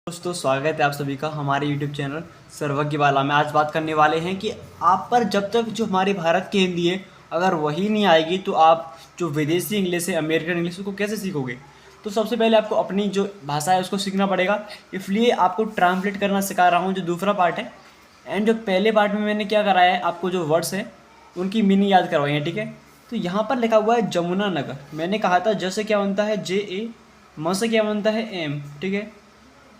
दोस्तों स्वागत है आप सभी का हमारे YouTube चैनल सर्वज्ञ वाला में। आज बात करने वाले हैं कि आप पर जब तक जो हमारे भारत की हिंदी है अगर वही नहीं आएगी तो आप जो विदेशी इंग्लिश है अमेरिकन इंग्लिश उसको कैसे सीखोगे। तो सबसे पहले आपको अपनी जो भाषा है उसको सीखना पड़ेगा, इसलिए आपको ट्रांसलेट करना सिखा रहा हूँ जो दूसरा पार्ट है। एंड जो पहले पार्ट में मैंने क्या कराया है, आपको जो वर्ड्स हैं उनकी मीनिंग याद करवाई है, ठीक है। तो यहाँ पर लिखा हुआ है जमुना नगर। मैंने कहा था जैसे क्या बनता है JA, म से क्या बनता है M, ठीक है।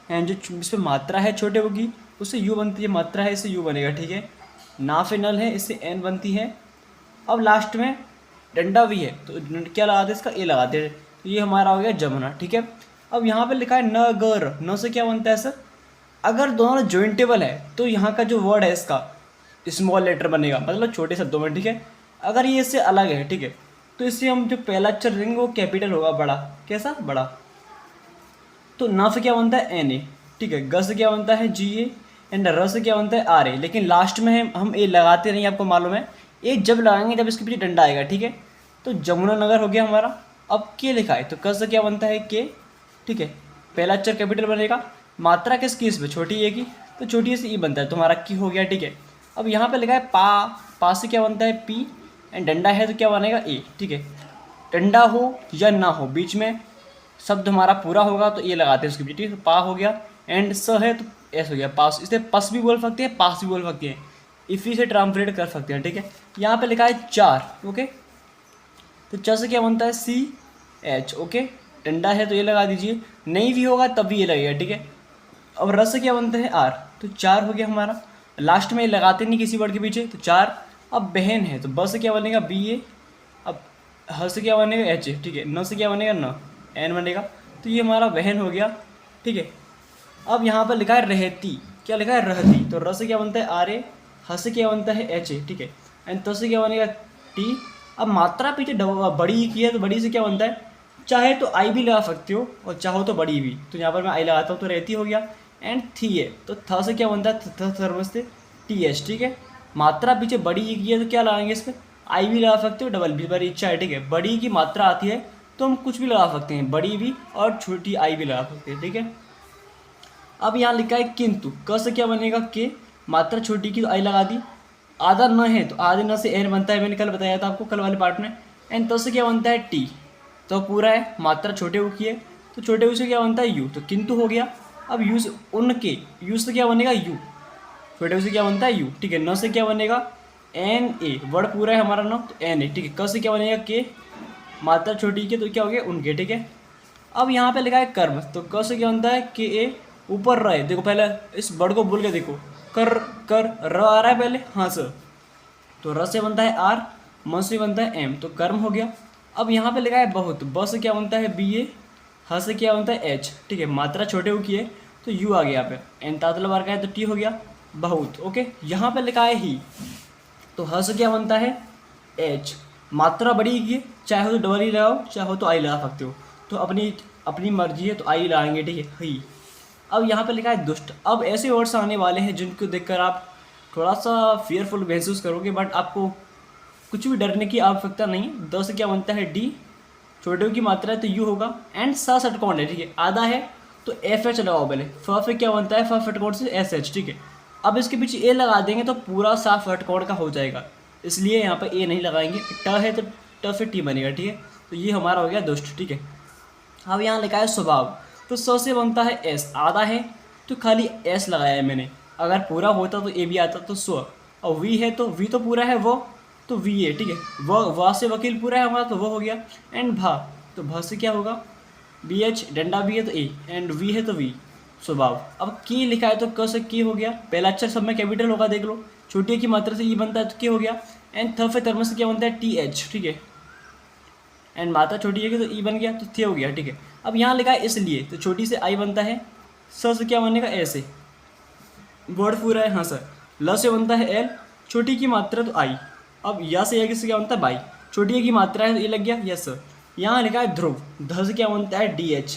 एंड जो इस पर मात्रा है छोटे होगी उससे यू बनती है, मात्रा है इससे यू बनेगा, ठीक है। ना पे नल है इससे एन बनती है। अब लास्ट में डंडा भी है तो क्या लगाते हैं, इसका ए लगाते हैं। तो ये हमारा हो गया जमुना, ठीक है। अब यहाँ पे लिखा है नगर, न से क्या बनता है सर, अगर दोनों जॉइंटेबल है तो यहाँ का जो वर्ड है इसका स्मॉल लेटर बनेगा, मतलब छोटे शब्दों में, ठीक है। अगर ये इससे अलग है, ठीक है, तो इससे हम जो पहला अक्षर देंगे वो कैपिटल होगा, बड़ा। कैसा बड़ा। तो न से क्या बनता है NA, ठीक है। ग से क्या बनता है GA एंड र से क्या बनता है RA। लेकिन लास्ट में हम ए लगाते नहीं, आपको मालूम है। ए जब लगाएंगे जब इसके पीछे डंडा आएगा, ठीक है। तो जमुना नगर हो गया हमारा। अब के लिखा है तो क से क्या बनता है के, ठीक है। पहला अक्षर कैपिटल बनेगा, मात्रा किसकी इसमें छोटी ए की, तो छोटी ए से ई बनता है, तो हमारा की हो गया, ठीक है। अब यहाँ पे लिखा है पा से क्या बनता है P एंड डंडा है तो क्या बनेगा ए, ठीक है। डंडा हो या ना हो बीच में शब्द हमारा पूरा होगा तो ये लगाते हैं उसके पीछे, ठीक है। तो पा हो गया एंड स है तो एस हो गया, पास। इसे पस भी बोल सकते हैं, पास भी बोल सकते हैं, इसी से ट्रांसलेट कर सकते हैं, ठीक है। यहाँ पे लिखा है चार, ओके। तो च से क्या बनता है CH, ओके। डंडा है तो ये लगा दीजिए, नहीं भी होगा तब भी ये लगेगा, ठीक है। अब र से क्या बनता है R, तो चार हो गया हमारा। लास्ट में ये लगाते नहीं किसी वर्ड के पीछे, तो चार। अब बहन है तो ब से क्या बनेगा BA। अब ह से क्या बनेगा H, ठीक है। न से क्या बनेगा न, N बनेगा। तो ये हमारा बहन हो गया, ठीक है। अब यहाँ पर लिखा है रहती, क्या लिखा है रहती, तो र से क्या बनता है RA, ह से क्या बनता है HA, ठीक है। एंड तो से क्या बनेगा T। अब मात्रा पीछे बड़ी की है तो बड़ी से क्या बनता है, चाहे तो आई भी लगा सकते हो और चाहो तो बड़ी भी, तो यहाँ पर मैं आई लगाता हूँ तो रहती हो गया। एंड थी है तो थ से क्या बनता है थर्मस से TH, ठीक है। मात्रा पीछे बड़ी की है तो क्या लगाएंगे इस पर, आई भी लगा सकते हो, डबल भी, पर इच्छा है, ठीक है। बड़ी की मात्रा आती है तो हम कुछ भी लगा सकते हैं, बड़ी भी और छोटी आई भी लगा सकते हैं, ठीक है। अब यहाँ लिखा है किंतु, क से क्या बनेगा के, मात्रा छोटी की तो आई लगा दी। आधा न है तो आधे न से एन बनता है, मैंने कल बताया था आपको कल वाले पार्ट में। एंड तो से क्या बनता है टी, तो पूरा है, मात्रा छोटे ऊ की है तो छोटे ऊ से क्या बनता है यू, तो किंतु हो गया। अब यू से उनके, यू से क्या बनेगा यू, छोटे ऊ से क्या बनता है यू, ठीक है। न से क्या बनेगा NA, वर्ड पूरा है हमारा न, तो NA, ठीक है। क से क्या बनेगा के, मात्रा छोटी के तो क्या हो गया उनके, ठीक है। अब यहाँ पे लिखा है कर्म, तो क से क्या बनता है KA, ऊपर रहे, देखो पहले इस वर्ड को बोल के देखो, कर कर र आ रहा है पहले, हाँ सर। तो र से बनता है R, म से बनता है M, तो कर्म हो गया। अब यहाँ पे लिखा है बहुत, ब से क्या बनता है BA, ह से क्या बनता है H, ठीक है। मात्रा छोटे हो की है तो यू आ गया यहाँ पे। एन तातला बार का है तो टी हो गया बहुत, ओके। यहाँ पे लिखा है ही, तो ह से क्या बनता है H, मात्रा बड़ी की है, चाहे तो डबल ही लगाओ चाहे तो आई लगा सकते हो, तो अपनी अपनी मर्जी है तो आई लगाएंगे, ठीक है ही। अब यहाँ पे लिखा है दुष्ट। अब ऐसे वर्ड्स आने वाले हैं जिनको देखकर आप थोड़ा सा फियरफुल महसूस करोगे, बट आपको कुछ भी डरने की आवश्यकता नहीं। द से क्या बनता है D, छोटे की मात्रा है तो यू होगा। एंड सा षटकोण है, ठीक है। आधा है तो FH लगाओ पहले। फ से क्या बनता है फ षटकोण से SH, ठीक है। अब इसके पीछे ए लगा देंगे तो पूरा सा षटकोण का हो जाएगा, इसलिए यहाँ पर ए नहीं लगाएंगे। ट है तो ट से टी बनेगा, ठीक है। तो ये हमारा हो गया दुष्ट, ठीक है। अब यहाँ लिखा है स्वभाव, तो स से बनता है S, आधा है तो खाली S लगाया है मैंने, अगर पूरा होता तो ए भी आता तो स्व। और वी है तो वी तो पूरा है वो, तो वी है, ठीक है। व से वकील पूरा है हमारा तो वो हो गया। एंड भा, तो भ से क्या होगा BH, डंडा भी है तो ए, एंड वी है तो वी, स्वभाव। अब की लिखा है तो क से की हो गया, पहला अक्षर सब में कैपिटल होगा, देख लो। छोटी की मात्रा से ई बनता है तो के हो गया। एंड थ से थर्मस से क्या बनता है TH, ठीक है। एंड मात्रा छोटी है कि तो ई बन गया तो थे हो गया, ठीक है। अब यहाँ लिखा है इसलिए, तो छोटी से आई बनता है। स से क्या बनेगा ऐसे, वर्ड पूरा है, हाँ सर। ल से बनता है L, छोटी की मात्रा तो आई। अब या से या किससे क्या बनता है बाई, छोटी की मात्रा है तो ये लग गया यस सर। यहाँ लिखा है ध्रुव, ध से क्या बनता है DH,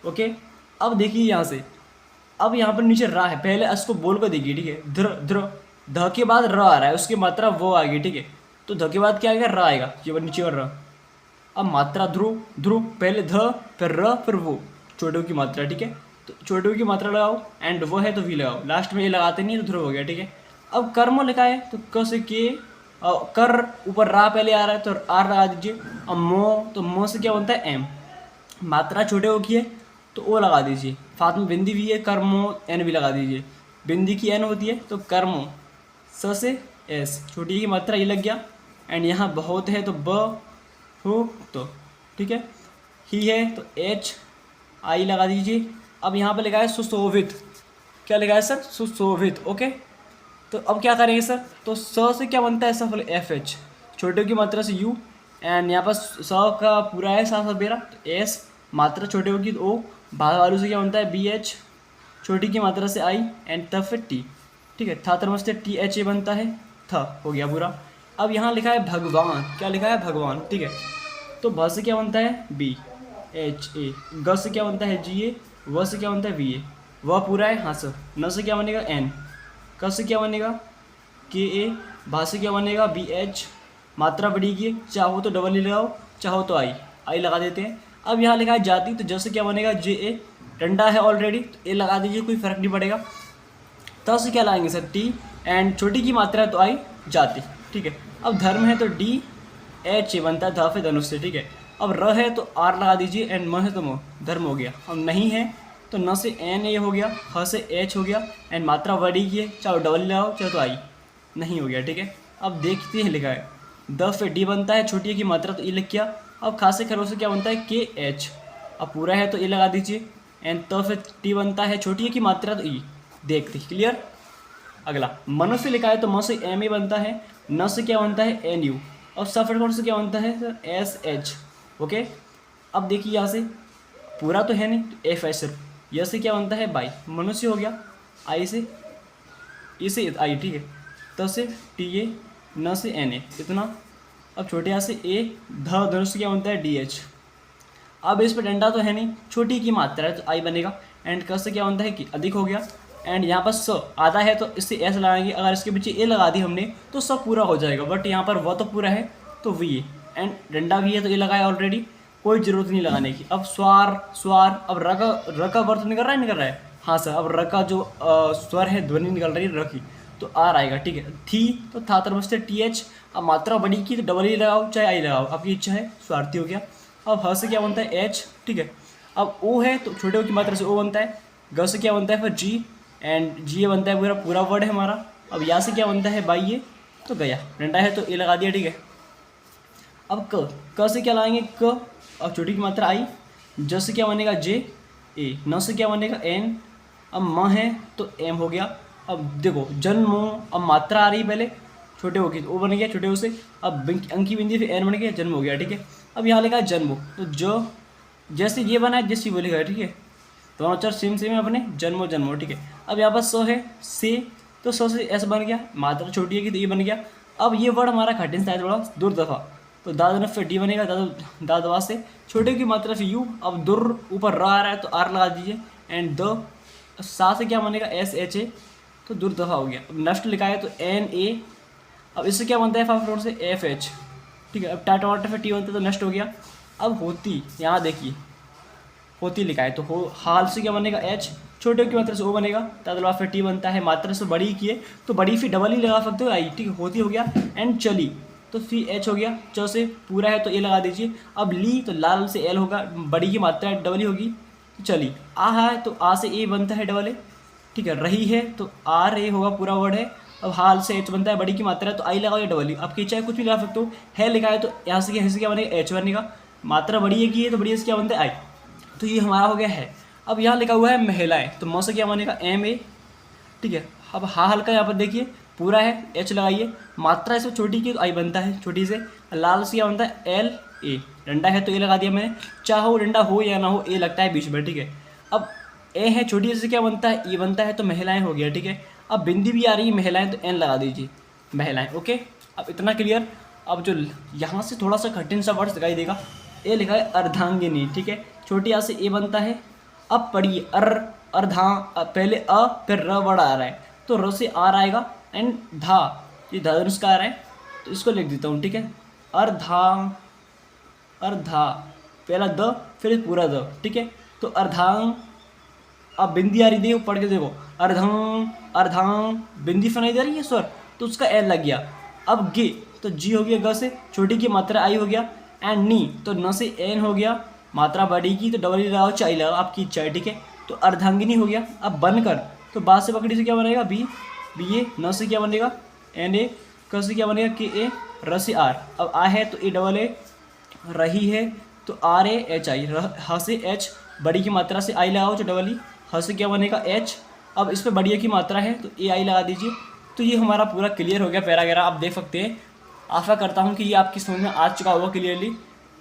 ओके। अब देखिए यहाँ से, अब यहाँ पर नीचे रा है, पहले इसको बोल कर देखिए, ठीक है। ध्र ध्र, ध के बाद र आ रहा है, उसकी मात्रा वो आ गई, ठीक है। तो ध के बाद क्या आएगा रा आएगा, ये नीचे और र। अब मात्रा ध्रुव, ध्रुव पहले ध फिर र फिर वो, छोटे की मात्रा, ठीक है। तो छोटे की मात्रा लगाओ, एंड वो है तो वी लगाओ, लास्ट में ये लगाते नहीं तो ध्रुव हो गया, ठीक है। अब कर्म लिखा है तो क से के, कर ऊपर रा पहले आ रहा है तो आर लगा दीजिए। अब मो, तो मो से क्या बनता है एम, मात्रा छोटे हो की है तो ओ लगा दीजिए, साथ में बिंदी भी है, कर्मो एन भी लगा दीजिए, बिंदी की एन होती है तो कर्मो, स से एस, छोटी की मात्रा ये लग गया, एंड यहाँ बहुत है तो ब हो तो, ठीक है। ही है तो एच आई लगा दीजिए। अब यहाँ पे लिखा है सुशोभित, क्या लिखा है सर, सुशोभित, ओके। तो अब क्या करेंगे सर, तो स से क्या बनता है सफल एफ एच, छोटे की मात्रा से यू, एंड यहाँ पर स का पूरा है सा सवेरा तो एस, मात्रा छोटे होगी तो ओ, बाद वालों से क्या बनता है बी एच, छोटी की मात्रा से आई, एंड तब फिर टी, ठीक है। था तरमस्ते टी एच ए बनता है, था हो गया पूरा। अब यहाँ लिखा है भगवान, क्या लिखा है भगवान, ठीक है। तो भ से क्या बनता है बी एच ए, ग से क्या बनता है जी ए, व से क्या बनता है वी ए, वह पूरा है हाँ सर। न से क्या बनेगा एन, क से क्या बनेगा के ए, भा से क्या बनेगा बी एच, मात्रा बढ़ेगी, चाहो तो डबल ई लगाओ, चाहो तो आई, आई लगा देते हैं। अब यहाँ लिखा है जाति, तो जैसे क्या बनेगा जे ए, डंडा है ऑलरेडी तो ए लगा दीजिए, कोई फर्क नहीं पड़ेगा। तो से क्या लाएंगे सर टी, एंड छोटी की मात्रा है तो आई, जाति, ठीक है। अब धर्म है तो डी एच ए बनता है, ध फिर धनुष से, ठीक है। अब र है तो आर लगा दीजिए, एंड म है तो मो, धर्म हो गया। अब नहीं है तो न से एन ए हो गया, ह से एच हो गया, एंड मात्रा बड़ी की है, चाहे डबल लगाओ चाहे तो आई, नहीं हो गया, ठीक है। अब देखते हैं लिखा है द फिर डी बनता है, छोटी की मात्रा तो ई लिख किया। अब खासे खरों से क्या बनता है के एच, अब पूरा है तो ए लगा दीजिए, एंड त फिर टी बनता है, छोटी की मात्रा तो ई, देखते क्लियर। अगला मनुष्य लिखा है तो म से एम ए बनता है, न से क्या बनता है एन यू, और सफर से क्या बनता है सर एस एच, ओके। अब देखिए यहाँ से पूरा तो है नहीं तो एफ है सिर्फ, यह से क्या बनता है बाई, मनुष्य हो गया, आई से ई से आई, ठीक है। त से टी ए, न से एन ए, इतना। अब छोटे यहाँ से ए, ध धनुष से क्या बनता है डी एच। अब इस पर डंडा तो है नहीं, छोटी की मात्रा है तो आई बनेगा, एंड क से क्या बनता है कि अधिक हो गया, एंड यहाँ पर स आधा है तो इससे एस लगाएंगे, अगर इसके पीछे ए लगा दी हमने तो सब पूरा हो जाएगा, बट यहाँ पर वह तो पूरा है तो वी ए, एंड डंडा भी है तो ये लगाया ऑलरेडी, कोई ज़रूरत नहीं लगाने की। अब स्वार स्वार, अब र का वर्त निकल रहा है, निकल रहा है हाँ सर। अब र का जो स्वर है ध्वनि निकल रही है र की, तो आर आएगा, ठीक है। थी तो था तरमस्ते टी एच, अब मात्रा बड़ी की तो डबल ई लगाओ चाहे आई लगाओ, आपकी इच्छा है, स्वार्थी हो गया। अब ह से क्या बनता है एच, ठीक है। अब ओ है तो छोटे ओ की मात्रा से ओ बनता है, ग से क्या बनता है फिर जी, एंड जी ए बनता है पूरा पूरा वर्ड है हमारा। अब यहाँ से क्या बनता है बाई ए, तो गया, डंडा है तो ए लगा दिया, ठीक है। अब क से क्या लाएंगे क, अब छोटी की मात्रा आई, ज से क्या बनेगा जे ए, न से क्या बनेगा एन, अब म है तो एम हो गया। अब देखो जन्मो, अब मात्रा आ रही पहले छोटे हो गई तो ओ बन गया, छोटे हो से अब अंकी बिंदी फिर एन बन गया, जन्म हो गया, ठीक है। अब यहाँ लिखा है जन्मो, तो जो जैसे ये बना है जैसे वो लिखा है, ठीक है। दोनों अक्षर सेम सेम है अपने, जन्मो जन्मो, ठीक है। अब यहाँ पर स है से, तो स से एस बन गया, मात्रा छोटी है कि तो ये बन गया। अब ये वर्ड हमारा कठिन सा है थोड़ा, दुर दफा, तो दाद फिर डी बनेगा, दाद दवा से छोटे की मात्रा फिर यू, अब दुर ऊपर र आ रहा है तो आर लगा दीजिए, एंड द सा से क्या बनेगा एस एच ए, तो दुर दफा हो गया। अब नष्ट लिखा है तो एन ए, अब इससे क्या बनता है फाइव फ्लोर से एफ एच, ठीक है। अब टाटा वाटर फिर टी बनता है तो नष्ट हो गया। अब होती, यहाँ देखिए होती लिखा है तो हो, हाल से क्या बनेगा एच, छोटे की मात्रा से ओ बनेगा, तदलवा फिर टी बनता है, मात्रा से बड़ी की है तो बड़ी फिर डबल ही लगा सकते हो आई, ठीक है। होती हो गया, एंड चली तो फिर एच हो गया, च से पूरा है तो ए लगा दीजिए। अब ली तो लाल से एल होगा, बड़ी की मात्रा डबल ही होगी तो चली। आ है तो आ से ए बनता है डबल ए, ठीक है। रही है तो आर ए होगा, पूरा वर्ड है। अब हाल से एच बनता है, बड़ी की मात्रा है तो आई लगाओ या डबल ही, आपकी इच्छा है कुछ भी लगा सकते हो। है लिखा है तो यहाँ से क्या बनेगा एच बनेगा, मात्रा बड़ी है की है तो बड़ी से क्या बनता है आई, तो ये हमारा हो गया है। अब यहाँ लिखा हुआ है महिलाएं, तो म से क्या बनेगा एम ए, ठीक है। अब हा हल्का यहाँ पर देखिए पूरा है, एच लगाइए, मात्रा इसमें छोटी की तो आई बनता है छोटी से। लाल से क्या बनता है एल ए, डंडा है तो ए लगा दिया मैंने, चाहो डंडा हो या ना हो ए लगता है बीच में, ठीक है। अब ए है छोटी से क्या बनता है ई बनता है तो महिलाएं हो गया, ठीक है। अब बिंदी भी आ रही है महिलाएं तो एन लगा दीजिए, महिलाएं, ओके। अब इतना क्लियर। अब जो यहाँ से थोड़ा सा कठिन सा वर्ड दिखाई देगा, ए लिखा है अर्धांगिनी, ठीक है। छोटी आ से ए बनता है, अब पढ़िए अर्धा, पहले अ फिर र वर्ड आ रहा है तो र से आर आएगा, एंड धा, ये धनुष का आ रहा है तो इसको लिख देता हूँ, ठीक है। अर्धा, अर्धा, पहला द फिर पूरा द, ठीक है। तो अर्धांग, अब बिंदी आ रही, देखो पढ़ के देखो, अर्धम अर्धम, बिंदी सुनाई दे रही है स्वर, तो उसका एल लग गया। अब गे तो जी हो गया, ग से छोटी की मात्रा आई हो गया, एंड नी तो न से एन हो गया, मात्रा बड़ी की तो डबल ई लगाओ, चाई लगाओ, आपकी इच्छा है, ठीक है। तो अर्धांगिनी हो गया। अब बनकर तो बा से पकड़ी से क्या बनेगा, बी, बी ए, न से क्या बनेगा, एन ए, क से क्या बनेगा, के ए, र से आर। अब आ है तो ए डबल ए, रही है तो आर ए एच आई, ह से एच, बड़ी की मात्रा से आई लगाओ तो डबल ई, ह से क्या बनेगा, एच। अब इस पर बढ़िया की मात्रा है तो ए आई लगा दीजिए। तो ये हमारा पूरा क्लियर हो गया पैराग्राफ, आप देख सकते हैं। आशा करता हूँ कि ये आपकी समझ में आ चुका होगा क्लियरली।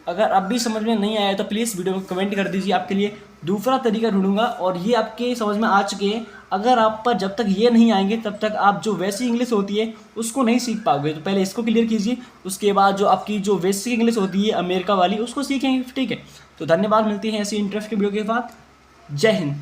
अगर अब भी समझ में नहीं आया तो प्लीज़ वीडियो में कमेंट कर दीजिए, आपके लिए दूसरा तरीका ढूंढूंगा। और ये आपके समझ में आ चुके हैं, अगर आप पर जब तक ये नहीं आएंगे तब तक आप जो वैसी इंग्लिश होती है उसको नहीं सीख पाओगे। तो पहले इसको क्लियर कीजिए, उसके बाद जो आपकी जो बेसिक इंग्लिश होती है अमेरिका वाली उसको सीखेंगे, ठीक है। तो धन्यवाद, मिलते हैं ऐसी इंटरेस्ट की वीडियो के बाद। जय हिंद।